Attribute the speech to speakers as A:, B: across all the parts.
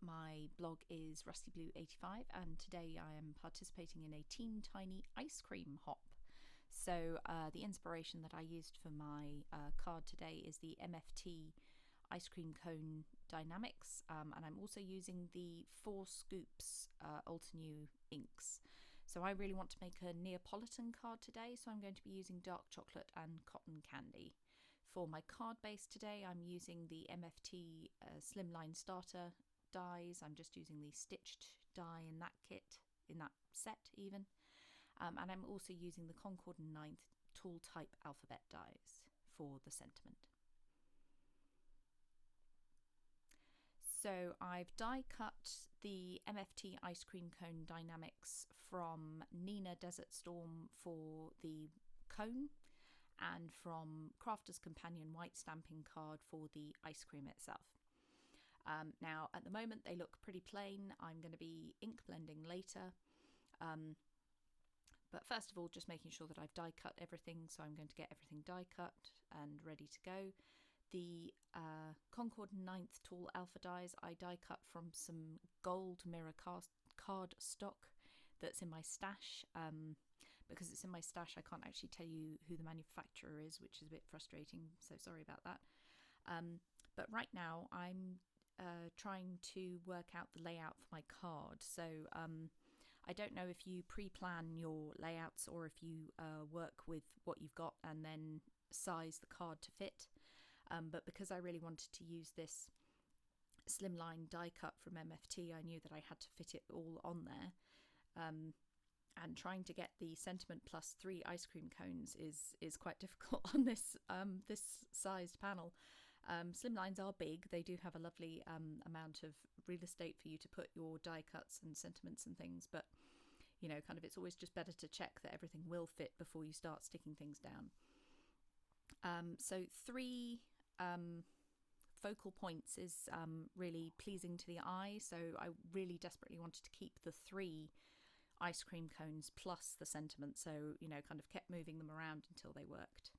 A: My blog is RustyBlue85 and today I am participating in a Team Tiny ice cream hop. So the inspiration that I used for my card today is the MFT ice cream cone dynamics, and I'm also using the 4 scoops Ultra New inks. So I really want to make a Neapolitan card today, so I'm going to be using dark chocolate and cotton candy. For my card base today, I'm using the MFT Slimline starter dies. I'm just using the stitched die in that kit, in that set even. And I'm also using the Concord and 9th tool type alphabet dies for the sentiment. So I've die cut the MFT ice cream cone dynamics from Neenah Desert Storm for the cone, and from Crafter's Companion white stamping card for the ice cream itself. Now at the moment they look pretty plain. I'm going to be ink blending later, but first of all just making sure that I've die cut everything, so I'm going to get everything die cut and ready to go. The Concord 9th tool alpha dies I die cut from some gold mirror card stock that's in my stash. Because it's in my stash, I can't actually tell you who the manufacturer is, which is a bit frustrating, so sorry about that. But right now I'm trying to work out the layout for my card. So I don't know if you pre-plan your layouts or if you work with what you've got and then size the card to fit. But because I really wanted to use this slimline die cut from MFT, I knew that I had to fit it all on there. And trying to get the sentiment plus 3 ice cream cones is quite difficult on this sized panel. Slimlines are big. They do have a lovely amount of real estate for you to put your die cuts and sentiments and things, but you know, kind of it's always just better to check that everything will fit before you start sticking things down. So 3 focal points is really pleasing to the eye, so I really desperately wanted to keep the 3 ice cream cones plus the sentiment, so you know, kind of kept moving them around until they worked.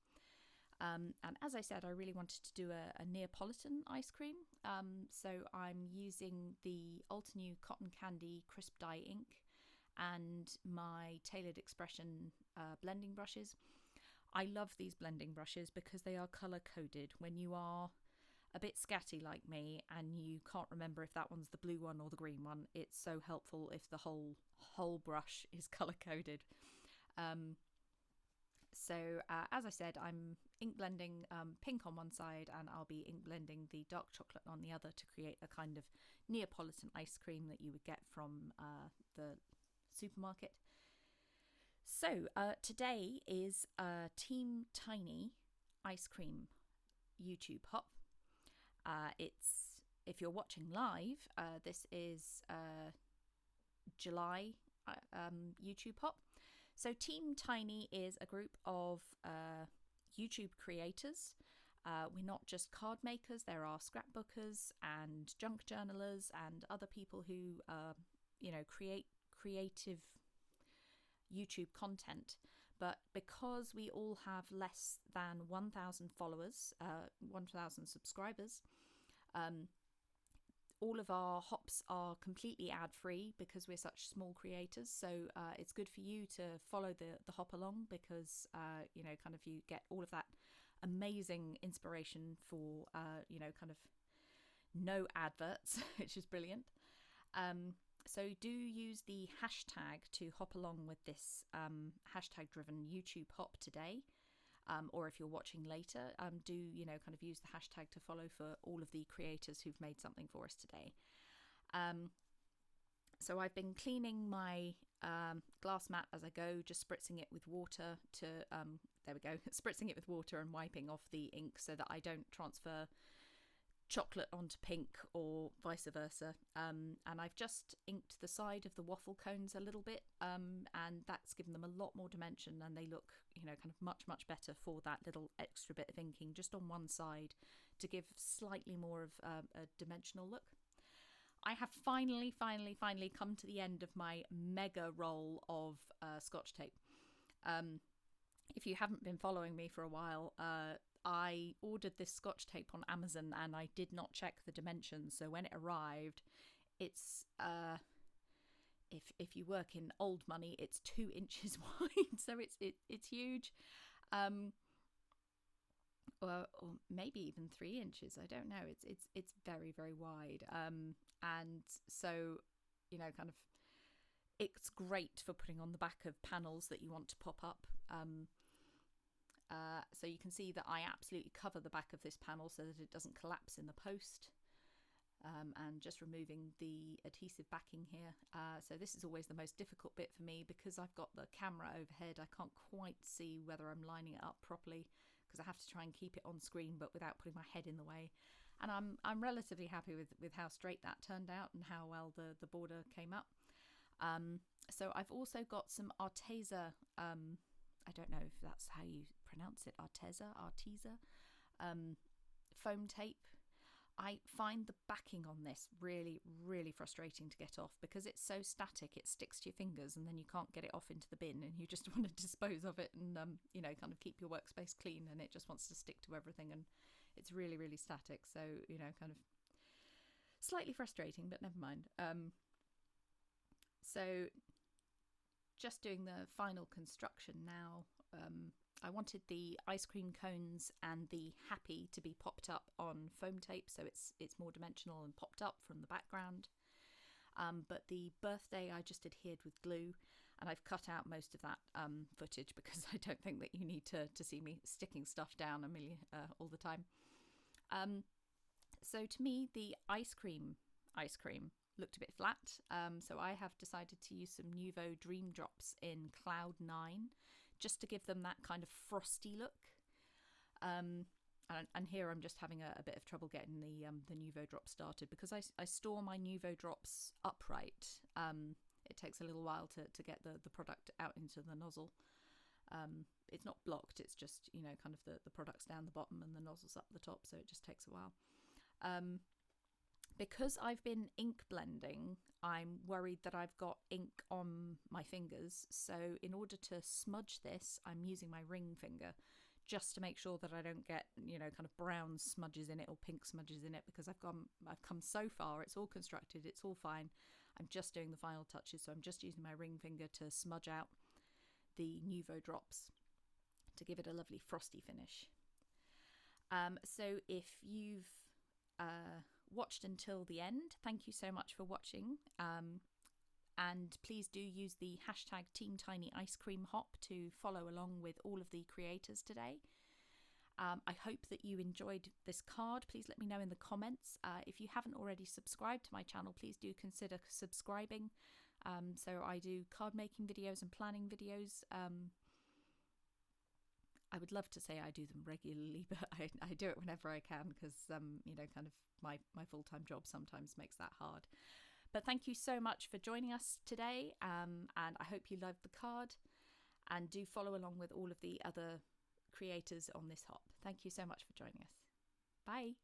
A: And as I said, I really wanted to do a Neapolitan ice cream, so I'm using the Ultra New cotton candy crisp dye ink and my Tailored Expression blending brushes. I love these blending brushes because they are color coded. When you are a bit scatty like me and you can't remember if that one's the blue one or the green one, it's so helpful if the whole brush is color coded. So as I said, I'm ink blending pink on one side, and I'll be ink blending the dark chocolate on the other to create a kind of Neapolitan ice cream that you would get from the supermarket. So today is a Team Tiny ice cream YouTube hop. It's, if you're watching live, this is July YouTube hop. So Team Tiny is a group of YouTube creators. We're not just card makers, there are scrapbookers and junk journalers and other people who you know, create creative YouTube content. But because we all have less than 1,000 followers, 1,000 subscribers, all of our hops are completely ad-free because we're such small creators. So it's good for you to follow the hop along because you know, kind of you get all of that amazing inspiration for you know, kind of no adverts, which is brilliant. So do use the hashtag to hop along with this hashtag driven YouTube hop today. Or if you're watching later, do, you know, kind of use the hashtag to follow for all of the creators who've made something for us today. So I've been cleaning my glass mat as I go, just spritzing it with water to, there we go, spritzing it with water and wiping off the ink so that I don't transfer chocolate onto pink or vice versa, and I've just inked the side of the waffle cones a little bit, and that's given them a lot more dimension, and they look, you know, kind of much better for that little extra bit of inking just on one side to give slightly more of a dimensional look. I have finally come to the end of my mega roll of Scotch tape. If you haven't been following me for a while, I ordered this Scotch tape on Amazon and I did not check the dimensions. So when it arrived, it's if you work in old money, it's 2 inches wide. So it's huge, or maybe even 3 inches. I don't know. It's very wide, and so, you know, kind of, it's great for putting on the back of panels that you want to pop up. So you can see that I absolutely cover the back of this panel so that it doesn't collapse in the post, and just removing the adhesive backing here. So this is always the most difficult bit for me because I've got the camera overhead. I can't quite see whether I'm lining it up properly because I have to try and keep it on screen but without putting my head in the way. And I'm relatively happy with how straight that turned out and how well the border came up. So I've also got some Arteza, I don't know if that's how you pronounce it, Arteza, foam tape. I find the backing on this really frustrating to get off because it's so static. It sticks to your fingers and then you can't get it off into the bin, and you just want to dispose of it and you know, kind of keep your workspace clean, and it just wants to stick to everything, and it's really static. So, you know, kind of slightly frustrating, but never mind. So just doing the final construction now. I wanted the ice cream cones and the happy to be popped up on foam tape, so it's more dimensional and popped up from the background. But the birthday I just adhered with glue, and I've cut out most of that footage because I don't think that you need to see me sticking stuff down all the time. So to me, the ice cream looked a bit flat, so I have decided to use some Nuvo Dream Drops in Cloud 9 just to give them that kind of frosty look. And here I'm just having a bit of trouble getting the Nuvo Drops started because I store my Nuvo Drops upright. It takes a little while to get the product out into the nozzle. It's not blocked, it's just, you know, kind of the product's down the bottom and the nozzle's up the top, so it just takes a while. Because I've been ink blending, I'm worried that I've got ink on my fingers. So in order to smudge this, I'm using my ring finger just to make sure that I don't get, you know, kind of brown smudges in it or pink smudges in it, because I've come so far. It's all constructed, it's all fine. I'm just doing the final touches, so I'm just using my ring finger to smudge out the Nuvo Drops to give it a lovely frosty finish. So if you've watched until the end, thank you so much for watching, and please do use the hashtag #TeamTinyIceCreamHop to follow along with all of the creators today. I hope that you enjoyed this card. Please let me know in the comments. If you haven't already subscribed to my channel, please do consider subscribing. So I do card making videos and planning videos. I would love to say I do them regularly, but I do it whenever I can because, you know, kind of my full-time job sometimes makes that hard. But thank you so much for joining us today, and I hope you loved the card, and do follow along with all of the other creators on this hop. Thank you so much for joining us. Bye.